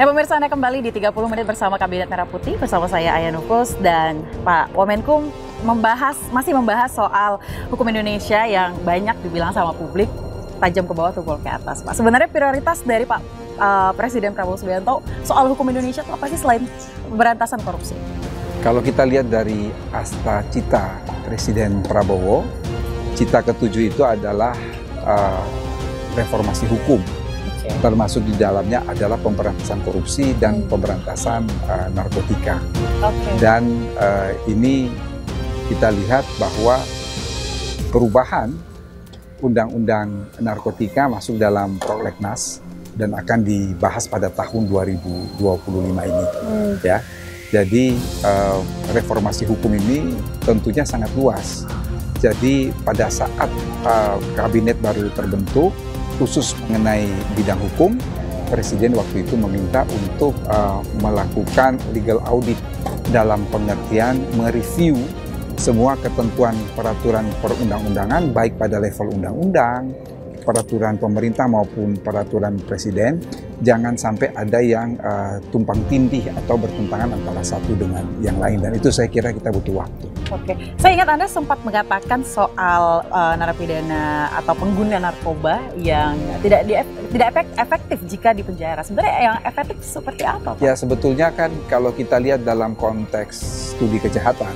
Ya pemirsa, Anda kembali di 30 menit bersama Kabinet Merah Putih bersama saya Aya Nufus dan Pak Wamenkum masih membahas soal hukum Indonesia yang banyak dibilang sama publik tajam ke bawah tumpul ke atas. Pak, sebenarnya prioritas dari Pak Presiden Prabowo Subianto soal hukum Indonesia itu apa sih selain pemberantasan korupsi? Kalau kita lihat dari asta cita Presiden Prabowo, cita ketujuh itu adalah reformasi hukum. Termasuk di dalamnya adalah pemberantasan korupsi dan pemberantasan narkotika. Dan ini kita lihat bahwa perubahan undang-undang narkotika masuk dalam prolegnas dan akan dibahas pada tahun 2025 ini. Ya, jadi reformasi hukum ini tentunya sangat luas. Jadi pada saat kabinet baru terbentuk, khusus mengenai bidang hukum, Presiden waktu itu meminta untuk melakukan legal audit dalam pengertian mereview semua ketentuan peraturan perundang-undangan baik pada level undang-undang, peraturan pemerintah maupun peraturan Presiden, jangan sampai ada yang tumpang tindih atau bertentangan antara satu dengan yang lain, dan itu saya kira kita butuh waktu. Oke, saya ingat Anda sempat mengatakan soal narapidana atau pengguna narkoba yang tidak efektif jika di penjara. Sebenarnya yang efektif seperti apa, Pak? Ya, sebetulnya kan kalau kita lihat dalam konteks studi kejahatan,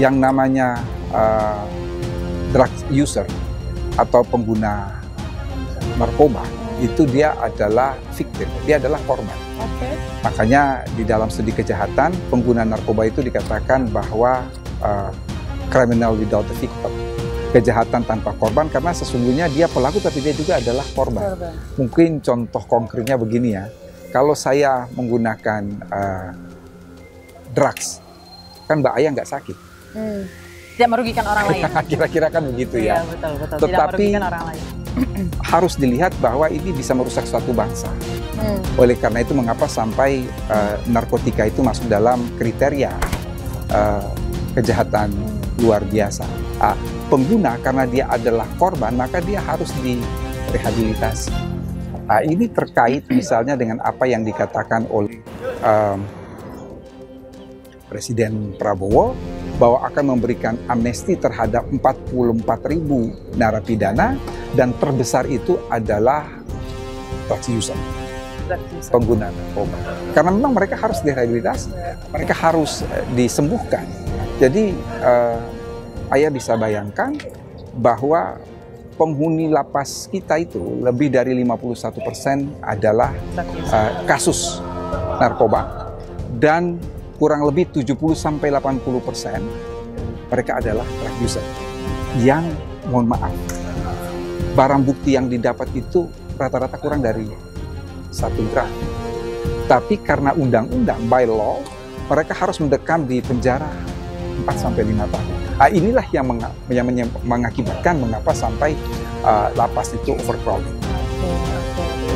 yang namanya drug user atau pengguna narkoba itu dia adalah victim, dia adalah korban. Makanya di dalam studi kejahatan, pengguna narkoba itu dikatakan bahwa criminal without a victim, kejahatan tanpa korban, karena sesungguhnya dia pelaku tapi dia juga adalah korban. Mungkin contoh konkretnya begini ya, kalau saya menggunakan drugs, kan Mbak Aya nggak sakit. Tidak merugikan orang lain. Kira-kira kan begitu ya. Betul. Tetapi tidak merugikan orang lain. Harus dilihat bahwa ini bisa merusak suatu bangsa. Oleh karena itu mengapa sampai narkotika itu masuk dalam kriteria kejahatan luar biasa. Pengguna karena dia adalah korban, maka dia harus direhabilitasi. Ini terkait misalnya dengan apa yang dikatakan oleh Presiden Prabowo bahwa akan memberikan amnesti terhadap 44.000 narapidana, dan terbesar itu adalah drug user, pengguna narkoba. Karena memang mereka harus direhabilitasi, mereka harus disembuhkan. Jadi Aya bisa bayangkan bahwa penghuni lapas kita itu lebih dari 51% adalah kasus narkoba, dan kurang lebih 70-80% mereka adalah drug user yang, mohon maaf, barang bukti yang didapat itu rata-rata kurang dari 1 gram. Tapi karena undang-undang, by law, mereka harus mendekam di penjara 4-5 tahun. Inilah yang mengakibatkan mengapa sampai lapas itu overcrowded.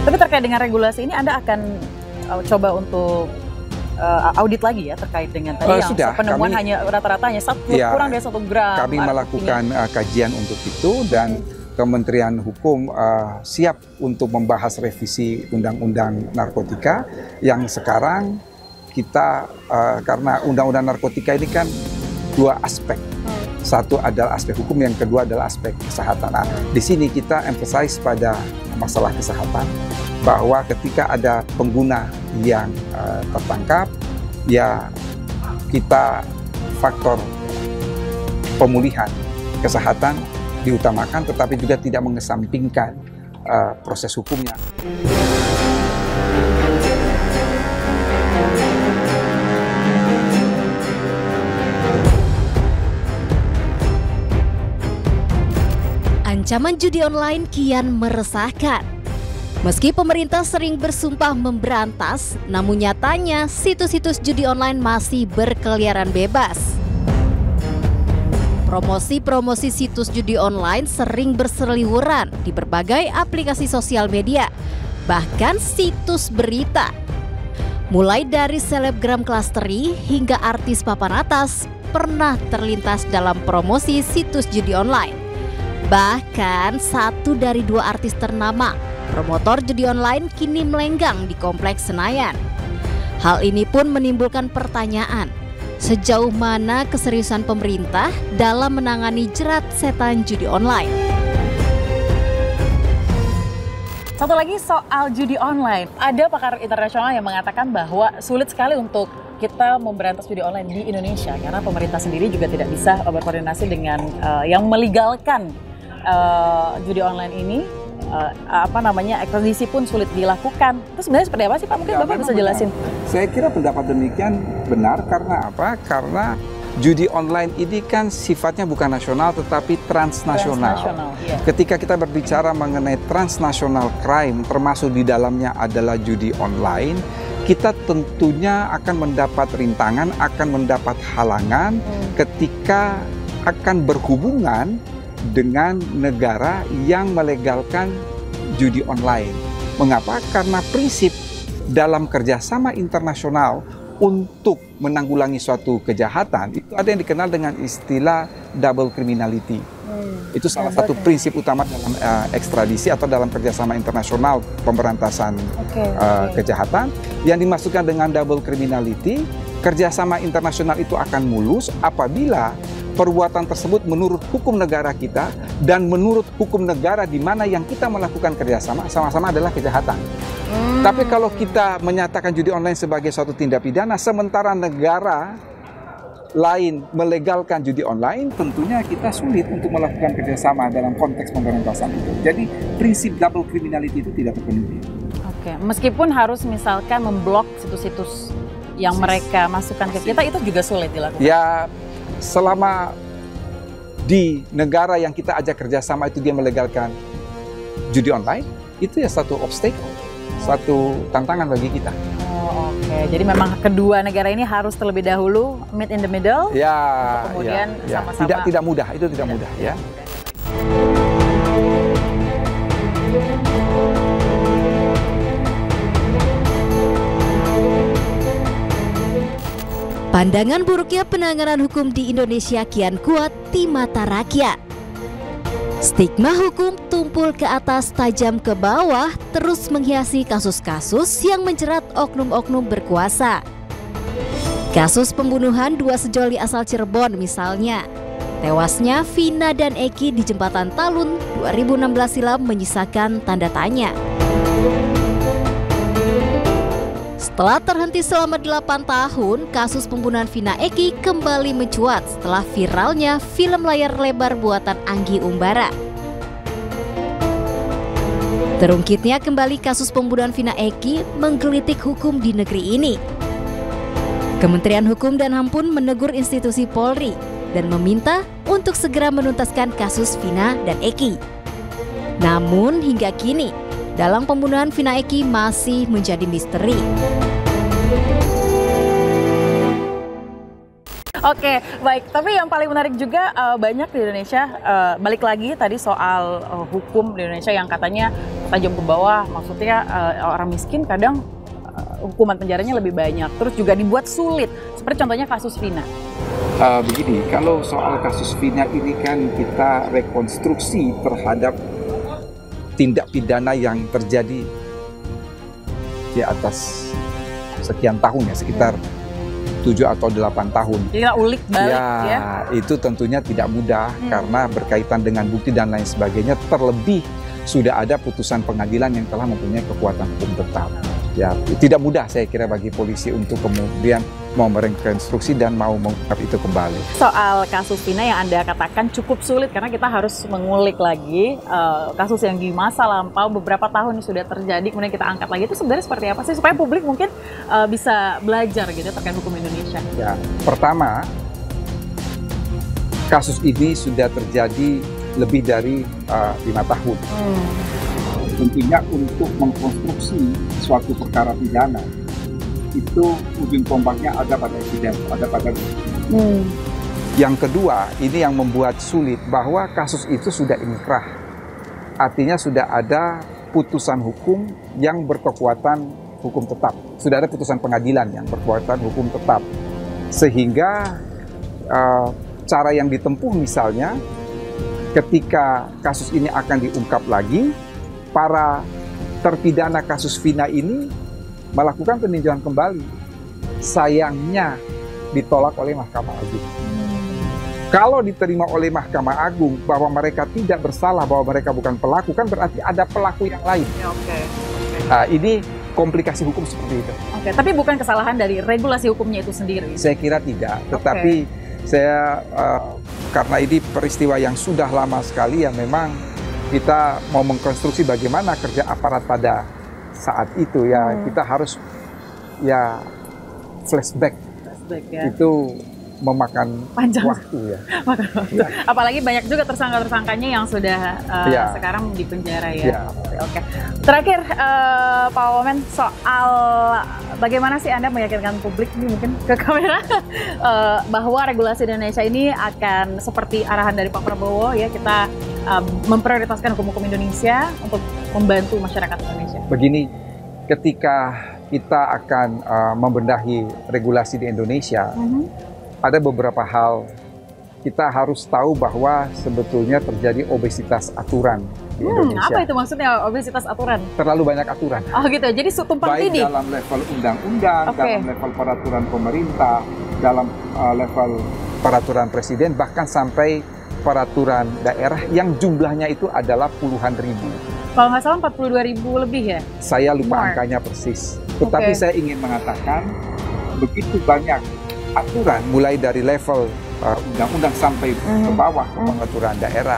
Tapi terkait dengan regulasi ini, Anda akan coba untuk audit lagi ya terkait dengan tadi yang sudah, penemuan hanya rata-rata hanya kurang dari 1 gram. Kami melakukan kajian untuk itu, dan Kementerian Hukum siap untuk membahas revisi Undang-Undang Narkotika yang sekarang kita karena Undang-Undang Narkotika ini kan 2 aspek. Satu adalah aspek hukum, yang kedua adalah aspek kesehatan. Di sini kita emphasize pada masalah kesehatan, bahwa ketika ada pengguna yang tertangkap, ya kita faktor pemulihan kesehatan diutamakan, tetapi juga tidak mengesampingkan proses hukumnya. Ancaman judi online kian meresahkan. Meski pemerintah sering bersumpah memberantas, namun nyatanya situs-situs judi online masih berkeliaran bebas. Promosi-promosi situs judi online sering berseliweran di berbagai aplikasi sosial media, bahkan situs berita. Mulai dari selebgram kelas teri hingga artis papan atas pernah terlintas dalam promosi situs judi online. Bahkan 1 dari 2 artis ternama promotor judi online kini melenggang di Kompleks Senayan. Hal ini pun menimbulkan pertanyaan, sejauh mana keseriusan pemerintah dalam menangani jerat setan judi online. Satu lagi soal judi online. Ada pakar internasional yang mengatakan bahwa sulit sekali untuk kita memberantas judi online di Indonesia karena pemerintah sendiri juga tidak bisa berkoordinasi dengan yang melegalkan judi online ini. Ekstradisi pun sulit dilakukan. Itu sebenarnya seperti apa sih Pak? Mungkin Bapak bisa jelasin. Saya kira pendapat demikian benar karena apa? Karena judi online ini kan sifatnya bukan nasional tetapi transnasional. Iya. Ketika kita berbicara mengenai transnational crime, termasuk di dalamnya adalah judi online, kita tentunya akan mendapat rintangan, akan mendapat halangan ketika akan berhubungan dengan negara yang melegalkan judi online. Mengapa? Karena prinsip dalam kerjasama internasional untuk menanggulangi suatu kejahatan itu ada yang dikenal dengan istilah double criminality. Itu salah satu prinsip utama dalam ekstradisi atau dalam kerjasama internasional pemberantasan kejahatan. Yang dimaksudkan dengan double criminality, kerjasama internasional itu akan mulus apabila perbuatan tersebut menurut hukum negara kita dan menurut hukum negara di mana yang kita melakukan kerjasama sama-sama adalah kejahatan. Tapi kalau kita menyatakan judi online sebagai suatu tindak pidana, sementara negara lain melegalkan judi online, tentunya kita sulit untuk melakukan kerjasama dalam konteks pemberantasan itu. Jadi prinsip double criminality itu tidak terpenuhi. Oke, meskipun harus misalkan memblok situs-situs yang mereka masukkan ke kita, itu juga sulit dilakukan. Ya, selama di negara yang kita ajak kerjasama itu dia melegalkan judi online, itu ya satu obstacle, satu tantangan bagi kita. Oke, jadi memang kedua negara ini harus terlebih dahulu meet in the middle. Ya, kemudian sama-sama. Tidak mudah, itu tidak mudah ya. Pandangan buruknya penanganan hukum di Indonesia kian kuat di mata rakyat. Stigma hukum tumpul ke atas tajam ke bawah terus menghiasi kasus-kasus yang menjerat oknum-oknum berkuasa. Kasus pembunuhan dua sejoli asal Cirebon misalnya. Tewasnya Vina dan Eki di Jembatan Talun 2016 silam menyisakan tanda tanya. Setelah terhenti selama 8 tahun, kasus pembunuhan Vina Eki kembali mencuat setelah viralnya film layar lebar buatan Anggi Umbara. Terungkitnya kembali kasus pembunuhan Vina Eki menggelitik hukum di negeri ini. Kementerian Hukum dan HAM pun menegur institusi Polri dan meminta untuk segera menuntaskan kasus Vina dan Eki. Namun hingga kini, dalang pembunuhan Vina Eki masih menjadi misteri. Oke, baik. Tapi yang paling menarik juga banyak di Indonesia, balik lagi tadi soal hukum di Indonesia yang katanya tajam ke bawah. Maksudnya orang miskin kadang hukuman penjaranya lebih banyak. Terus juga dibuat sulit. Seperti contohnya kasus Vina. Begini, kalau soal kasus Vina ini kan kita rekonstruksi terhadap tindak pidana yang terjadi di atas sekian tahun ya, sekitar 7 atau 8 tahun. Jadi kita ulik balik ya. Itu tentunya tidak mudah karena berkaitan dengan bukti dan lain sebagainya, terlebih sudah ada putusan pengadilan yang telah mempunyai kekuatan hukum tetap. Ya, tidak mudah saya kira bagi polisi untuk kemudian mau merekonstruksi dan mau mengungkap itu kembali. Soal kasus Vina yang Anda katakan cukup sulit karena kita harus mengulik lagi kasus yang di masa lampau beberapa tahun sudah terjadi, kemudian kita angkat lagi, itu sebenarnya seperti apa sih supaya publik mungkin bisa belajar gitu terkait hukum Indonesia? Ya, pertama, kasus ini sudah terjadi lebih dari 5 tahun. Tentunya untuk mengkonstruksi suatu perkara pidana itu ujung tombaknya ada pada evidence, ada pada bukti. Yang kedua, ini yang membuat sulit bahwa kasus itu sudah inkrah. Artinya sudah ada putusan hukum yang berkekuatan hukum tetap. Sudah ada putusan pengadilan yang berkekuatan hukum tetap. Sehingga cara yang ditempuh misalnya ketika kasus ini akan diungkap lagi, para terpidana kasus Vina ini melakukan peninjauan kembali sayangnya ditolak oleh Mahkamah Agung. Kalau diterima oleh Mahkamah Agung bahwa mereka tidak bersalah, bahwa mereka bukan pelaku, kan berarti ada pelaku yang lain. Nah, ini komplikasi hukum seperti itu. Tapi bukan kesalahan dari regulasi hukumnya itu sendiri? Saya kira tidak, tetapi saya karena ini peristiwa yang sudah lama sekali, ya memang kita mau mengkonstruksi bagaimana kerja aparat pada saat itu, ya kita harus ya flashback ya. Itu memakan panjang waktu ya. Apalagi banyak juga tersangka-tersangkanya yang sudah sekarang di penjara ya. Oke. Terakhir Pak Wamen, soal bagaimana sih Anda meyakinkan publik ini mungkin ke kamera bahwa regulasi Indonesia ini akan seperti arahan dari Pak Prabowo ya, kita memprioritaskan hukum-hukum Indonesia untuk membantu masyarakat Indonesia. Begini, ketika kita akan membenahi regulasi di Indonesia, ada beberapa hal kita harus tahu bahwa sebetulnya terjadi obesitas aturan di Indonesia. Apa itu maksudnya obesitas aturan? Terlalu banyak aturan. Oh gitu, jadi tumpang tindih. Baik dalam level undang-undang, dalam level peraturan pemerintah, dalam level peraturan presiden, bahkan sampai peraturan daerah yang jumlahnya itu adalah puluhan ribu. Kalau nggak salah 42.000 lebih ya? Saya lupa angkanya persis. Tetapi saya ingin mengatakan begitu banyak aturan, mulai dari level undang-undang sampai ke bawah ke pengaturan daerah,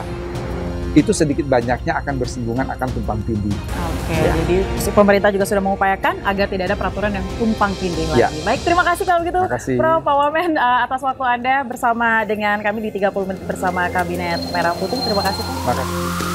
itu sedikit banyaknya akan bersinggungan, akan tumpang tindih. Jadi pemerintah juga sudah mengupayakan agar tidak ada peraturan yang tumpang tindih lagi. Baik, terima kasih kalau begitu Prof. Pak Wamen atas waktu Anda bersama dengan kami di 30 menit bersama Kabinet Merah Putih. Terima kasih. Terima kasih.